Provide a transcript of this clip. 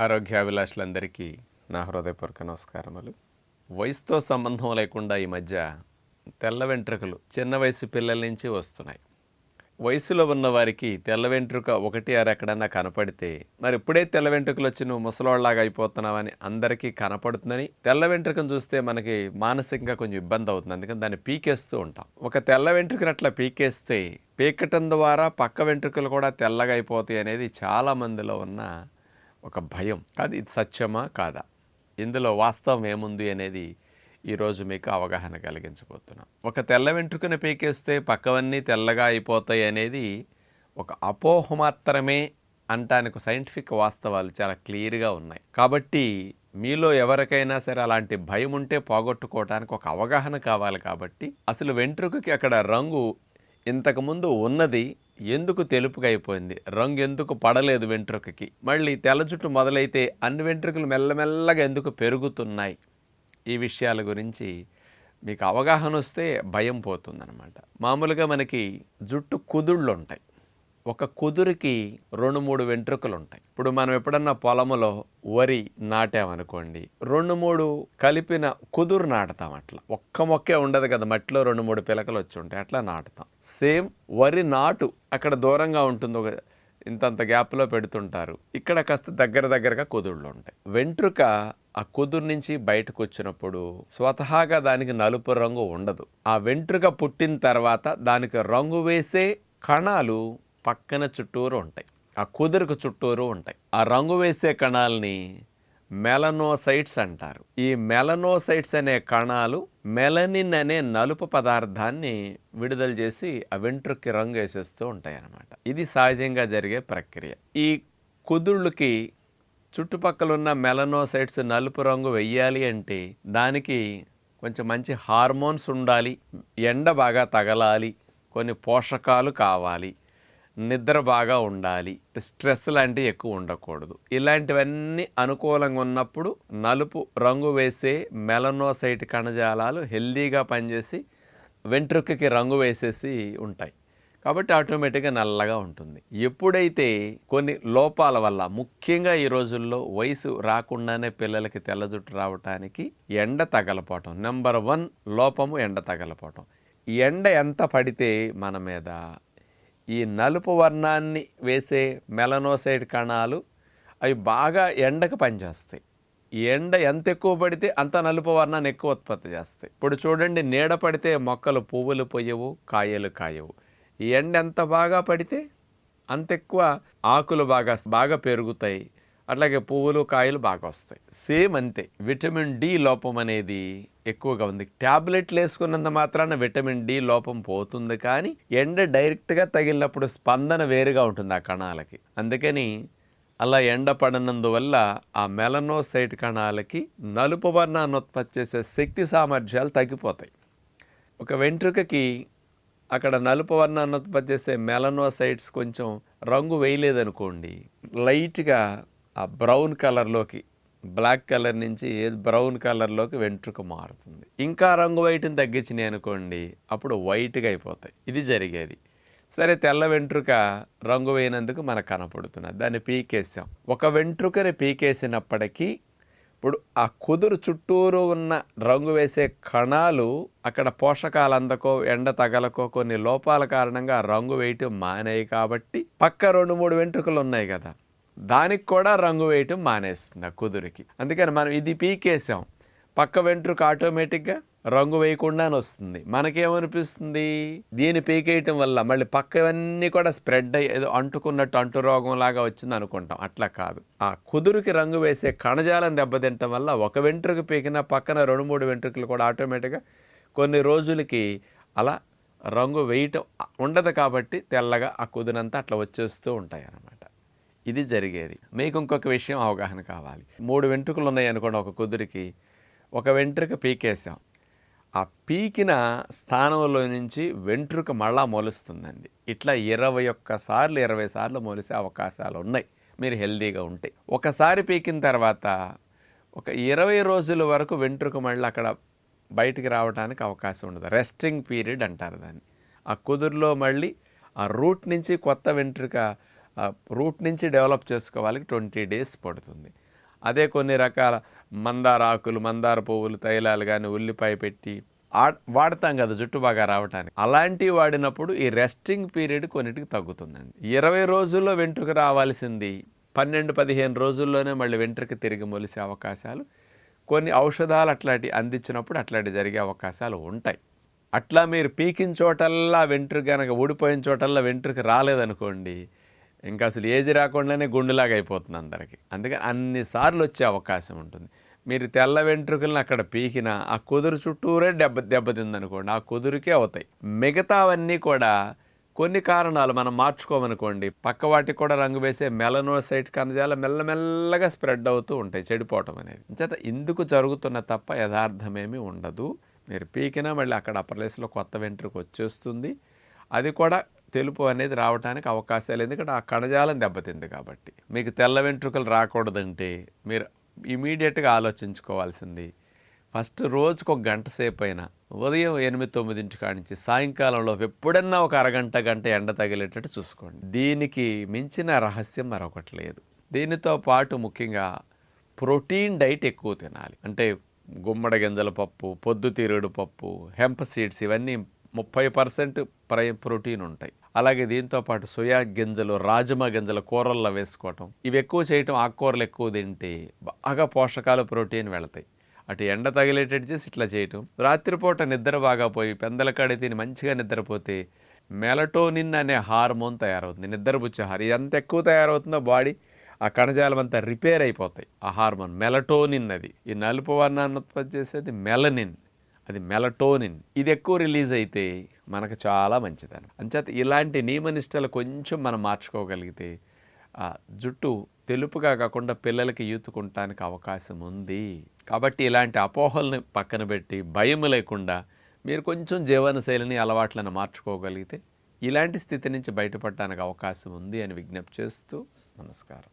ఆరోగ్యాభిలాషులందరికీ నా హృదయపూర్వక నమస్కారములు. వయసుతో సంబంధం లేకుండా ఈ మధ్య తెల్ల వెంట్రుకలు చిన్న వయసు పిల్లల నుంచి వస్తున్నాయి. వయసులో ఉన్న వారికి తెల్ల వెంట్రుక ఒకటి ఎక్కడన్నా కనపడితే మరి ఇప్పుడే తెల్ల వెంట్రుకలు వచ్చి నువ్వు ముసలోళ్ళలాగా అయిపోతున్నావని అందరికీ కనపడుతుందని తెల్ల వెంట్రుకను చూస్తే మనకి మానసికంగా కొంచెం ఇబ్బంది అవుతుంది. అందుకని దాన్ని పీకేస్తూ ఉంటాం. ఒక తెల్ల వెంట్రుకను అట్లా పీకేస్తే పీకటం ద్వారా పక్క వెంట్రుకలు కూడా తెల్లగా అయిపోతాయి అనేది చాలా మందిలో ఉన్న ఒక భయం. కాదు, ఇది సత్యమా కాదా, ఇందులో వాస్తవం ఏముంది అనేది ఈరోజు మీకు అవగాహన కలిగించబోతున్నాం. ఒక తెల్ల వెంట్రుకను పీకేస్తే పక్కవన్నీ తెల్లగా అయిపోతాయి అనేది ఒక అపోహ మాత్రమే అంటానికి సైంటిఫిక్ వాస్తవాలు చాలా క్లియర్గా ఉన్నాయి. కాబట్టి మీలో ఎవరికైనా సరే అలాంటి భయం ఉంటే పోగొట్టుకోవడానికి ఒక అవగాహన కావాలి. కాబట్టి అసలు వెంట్రుకకి అక్కడ రంగు ఇంతకుముందు ఉన్నది ఎందుకు తెలుపుగా అయిపోయింది, రంగు ఎందుకు పడలేదు వెంట్రుకకి, మళ్ళీ తెల్ల జుట్టు మొదలైతే అన్ని వెంట్రుకలు మెల్లమెల్లగా ఎందుకు పెరుగుతున్నాయి, ఈ విషయాల గురించి మీకు అవగాహన వస్తే భయం పోతుందన్నమాట. మామూలుగా మనకి జుట్టు కుదుళ్ళు ఉంటాయి. ఒక కుదురుకి 2-3 వెంట్రుకలు ఉంటాయి. ఇప్పుడు మనం ఎప్పుడన్నా పొలములో వరి నాటామనుకోండి, 2-3 కలిపిన కుదురు నాటుతాం. అట్లా ఒక్క మొక్కే ఉండదు కదా, మట్టిలో 2-3 పిలకలు వచ్చి ఉంటాయి, అట్లా నాటుతాం. సేమ్ వరి నాటు అక్కడ దూరంగా ఉంటుంది, ఒక ఇంతంత గ్యాప్లో పెడుతుంటారు. ఇక్కడ కాస్త దగ్గరగా కుదుళ్ళు ఉంటాయి. వెంట్రుక ఆ కుదురు నుంచి బయటకు వచ్చినప్పుడు స్వతహాగా దానికి నలుపు రంగు ఉండదు. ఆ వెంట్రుక పుట్టిన తర్వాత దానికి రంగు వేసే కణాలు పక్కన చుట్టూరు ఉంటాయి, ఆ కుదురుకు చుట్టూరు ఉంటాయి. ఆ రంగు వేసే కణాలని మెలనోసైట్స్ అంటారు. ఈ మెలనోసైట్స్ అనే కణాలు మెలనిన్ అనే నలుపు పదార్థాన్ని విడుదల చేసి ఆ వెంట్రుకకి రంగు వేసేస్తూ ఉంటాయి అన్నమాట. ఇది సహజంగా జరిగే ప్రక్రియ. ఈ కుదుళ్ళకి చుట్టుపక్కల ఉన్న మెలనోసైట్స్ నలుపు రంగు వెయ్యాలి అంటే దానికి కొంచెం మంచి హార్మోన్స్ ఉండాలి, ఎండ బాగా తగలాలి, కొన్ని పోషకాలు కావాలి, నిద్ర బాగా ఉండాలి, స్ట్రెస్ లాంటివి ఎక్కువ ఉండకూడదు. ఇలాంటివన్నీ అనుకూలంగా ఉన్నప్పుడు నలుపు రంగు వేసే మెలనోసైట్ కణజాలాలు హెల్దీగా పనిచేసి వెంట్రుకకి రంగు వేసేసి ఉంటాయి. కాబట్టి ఆటోమేటిక్గా నల్లగా ఉంటుంది. ఎప్పుడైతే కొన్ని లోపాల వల్ల, ముఖ్యంగా ఈ రోజుల్లో వయసు రాకుండానే పిల్లలకి తెల్ల జుట్టు రావటానికి ఎండ తగలపోవటం నెంబర్ 1 లోపము, ఎండ తగలపోవటం. ఎండ ఎంత పడితే మన మీద ఈ నలుపు వర్ణాన్ని వేసే మెలనోసైట్ కణాలు అవి బాగా ఎండకు పనిచేస్తాయి. ఈ ఎండ ఎంత ఎక్కువ పడితే అంత నలుపు వర్ణాన్ని ఎక్కువ ఉత్పత్తి చేస్తాయి. ఇప్పుడు చూడండి, నీడ పడితే మొక్కలు పువ్వులు పొయ్యవు, కాయలు కాయవు. ఈ ఎండ ఎంత బాగా పడితే అంత ఎక్కువ ఆకులు బాగా పెరుగుతాయి, అట్లాగే పువ్వులు కాయలు బాగా వస్తాయి. సేమ్ అంతే, విటమిన్ డి లోపం అనేది ఎక్కువగా ఉంది. ట్యాబ్లెట్లు వేసుకున్నంత మాత్రాన విటమిన్ డి లోపం పోతుంది, కానీ ఎండ డైరెక్ట్గా తగిలినప్పుడు స్పందన వేరుగా ఉంటుంది ఆ కణాలకి. అందుకని అలా ఎండ పడనందువల్ల ఆ మెలనోసైట్ కణాలకి నలుపు వర్ణాన్ని ఉత్పత్తి చేసే శక్తి సామర్థ్యాలు తగ్గిపోతాయి. ఒక వెంట్రుకకి అక్కడ నలుపు వర్ణాన్ని ఉత్పత్తి చేసే మెలనోసైట్స్ కొంచెం రంగు వేయలేదనుకోండి, లైట్గా ఆ బ్రౌన్ కలర్లోకి, బ్లాక్ కలర్ నుంచి బ్రౌన్ కలర్లోకి వెంట్రుక మారుతుంది. ఇంకా రంగు వైట్ని తగ్గించినాయి అనుకోండి, అప్పుడు వైట్గా అయిపోతాయి. ఇది జరిగేది. సరే, తెల్ల వెంట్రుక రంగు వేయనందుకు మనకు కనపడుతున్నది, దాన్ని పీకేసాం. ఒక వెంట్రుకని పీకేసినప్పటికీ ఇప్పుడు ఆ కుదురు చుట్టూరు ఉన్న రంగు వేసే కణాలు అక్కడ పోషకాలు అందకో, ఎండ తగలకో, కొన్ని లోపాల కారణంగా రంగు వేయటం మానేయి. కాబట్టి పక్క 2-3 వెంట్రుకలు ఉన్నాయి కదా, దానికి కూడా రంగు వేయటం మానేస్తుంది ఆ కుదురుకి. అందుకని మనం ఇది పీకేసాం, పక్క వెంట్రుక ఆటోమేటిక్గా రంగు వేయకుండానే వస్తుంది. మనకేమనిపిస్తుంది, దీన్ని పీకేయటం వల్ల మళ్ళీ పక్కవన్నీ కూడా స్ప్రెడ్ అయ్యి ఏదో అంటుకున్నట్టు అంటురోగం లాగా వచ్చింది అనుకుంటాం. అట్లా కాదు, ఆ కుదురుకి రంగు వేసే కణజాలం దెబ్బతింటం వల్ల ఒక వెంట్రుక పీకిన పక్కన 2-3 వెంట్రుకలు కూడా ఆటోమేటిక్గా కొన్ని రోజులకి అలా రంగు వేయటం ఉండదు. కాబట్టి తెల్లగా ఆ కుదురంతా అట్లా వచ్చేస్తూ ఉంటాయి అన్నమాట. ఇది జరిగేది. మీకు ఇంకొక విషయం అవగాహన కావాలి. 3 వెంట్రుకలు ఉన్నాయి అనుకోండి ఒక కుదురికి, ఒక వెంట్రుక పీకేసాం, ఆ పీకిన స్థానంలో నుంచి వెంట్రుక మళ్ళా మొలుస్తుందండి. ఇట్లా 21 సార్లు 20 సార్లు మొలిసే అవకాశాలు ఉన్నాయి మీరు హెల్దీగా ఉంటే. ఒకసారి పీకిన తర్వాత ఒక 20 రోజుల వరకు వెంట్రుక మళ్ళీ అక్కడ బయటికి రావడానికి అవకాశం ఉండదు. రెస్టింగ్ పీరియడ్ అంటారు దాన్ని. ఆ కుదురులో మళ్ళీ ఆ రూట్ నుంచి కొత్త వెంట్రుక రూట్ నుంచి డెవలప్ చేసుకోవాలి 20 days పడుతుంది. అదే కొన్ని రకాల మందార ఆకులు, మందార పువ్వులు, తైలాలు కానీ ఉల్లిపాయ పెట్టి వాడతాం కదా జుట్టు బాగా రావటానికి. అలాంటివి వాడినప్పుడు ఈ రెస్టింగ్ పీరియడ్ కొన్నిటికి తగ్గుతుందండి. 20 రోజుల్లో వెంట్రుక రావాల్సింది 12-15 రోజుల్లోనే మళ్ళీ వెంట్రుక తిరిగి మొలిసే అవకాశాలు, కొన్ని ఔషధాలు అట్లాంటివి అందించినప్పుడు అట్లాంటివి జరిగే అవకాశాలు ఉంటాయి. అట్లా మీరు పీకిన చోటల్లా వెంట్రుక కనుక ఊడిపోయిన చోటల్లా వెంట్రుక రాలేదనుకోండి, ఇంకా అసలు ఏజ్ రాకుండానే గుండులాగా అయిపోతుంది అందరికీ. అందుకని అన్నిసార్లు వచ్చే అవకాశం ఉంటుంది. మీరు తెల్ల వెంట్రుకలను అక్కడ పీకిన ఆ కుదురు చుట్టూరే దెబ్బతిందనుకోండి, ఆ కుదురుకే అవుతాయి. మిగతావన్నీ కూడా కొన్ని కారణాలు మనం మార్చుకోమనుకోండి, పక్క వాటికి కూడా రంగు వేసే మెలనోసైట్ కణజాలు మెల్లమెల్లగా స్ప్రెడ్ అవుతూ ఉంటాయి, చెడిపోవటం అనేది. చేత ఇందుకు జరుగుతున్న తప్ప యథార్థమేమీ ఉండదు. మీరు పీకినా మళ్ళీ అక్కడ ఆ ప్లేస్లో కొత్త వెంట్రుక వచ్చేస్తుంది. అది కూడా తెలుపు అనేది రావడానికి అవకాశాలు, ఎందుకంటే ఆ కణజాలం దెబ్బతింది కాబట్టి. మీకు తెల్ల వెంట్రుకలు రాకూడదంటే మీరు ఇమీడియట్గా ఆలోచించుకోవాల్సింది, ఫస్ట్ రోజుకు ఒక గంట సేపు అయినా ఉదయం 8-9 కాడి నుంచి సాయంకాలంలో ఎప్పుడన్నా ఒక అరగంట గంట ఎండ తగిలేటట్టు చూసుకోండి. దీనికి మించిన రహస్యం మరొకటి లేదు. దీనితో పాటు ముఖ్యంగా ప్రోటీన్ డైట్ ఎక్కువ తినాలి. అంటే గుమ్మడి గింజల పప్పు, పొద్దుతిరుగుడు పప్పు, హెంప్ సీడ్స్, ఇవన్నీ 30% ప్రోటీన్ ఉంటాయి. అలాగే దీంతోపాటు సోయా గింజలు, రాజమా గింజలు కూరల్లో వేసుకోవటం, ఇవి ఎక్కువ చేయటం, ఆకుకూరలు ఎక్కువ తింటే బాగా పోషకాలు, ప్రోటీన్ వెళతాయి. అటు ఎండ తగిలేటట్టు చేసి ఇట్లా చేయటం. రాత్రిపూట నిద్ర బాగా పోయి పెందలకాడి తిని మంచిగా నిద్రపోతే మెలటోనిన్ అనే హార్మోన్ తయారవుతుంది, నిద్రపుచ్చే హార్మోన్. ఎంత ఎక్కువ తయారవుతుందో బాడీ ఆ కణజాలం అంతా రిపేర్ అయిపోతాయి. ఆ హార్మోన్ మెలటోనిన్, అది ఈ నలుపు వర్ణాన్ని ఉత్పత్తి చేసేది మెలనిన్, అది మెలటోనిన్. ఇది ఎక్కువ రిలీజ్ అయితే మనకు చాలా మంచిదని. అంచేత ఇలాంటి నియమనిష్టలు కొంచెం మనం మార్చుకోగలిగితే జుట్టు తెలుపుగా కాకుండా పిల్లలకి యూతుకుంటానికి అవకాశం ఉంది. కాబట్టి ఇలాంటి అపోహల్ని పక్కన పెట్టి భయం లేకుండా మీరు కొంచెం జీవనశైలిని, అలవాట్లను మార్చుకోగలిగితే ఇలాంటి స్థితి నుంచి బయటపడటానికి అవకాశం ఉంది అని విజ్ఞప్తి చేస్తూ నమస్కారం.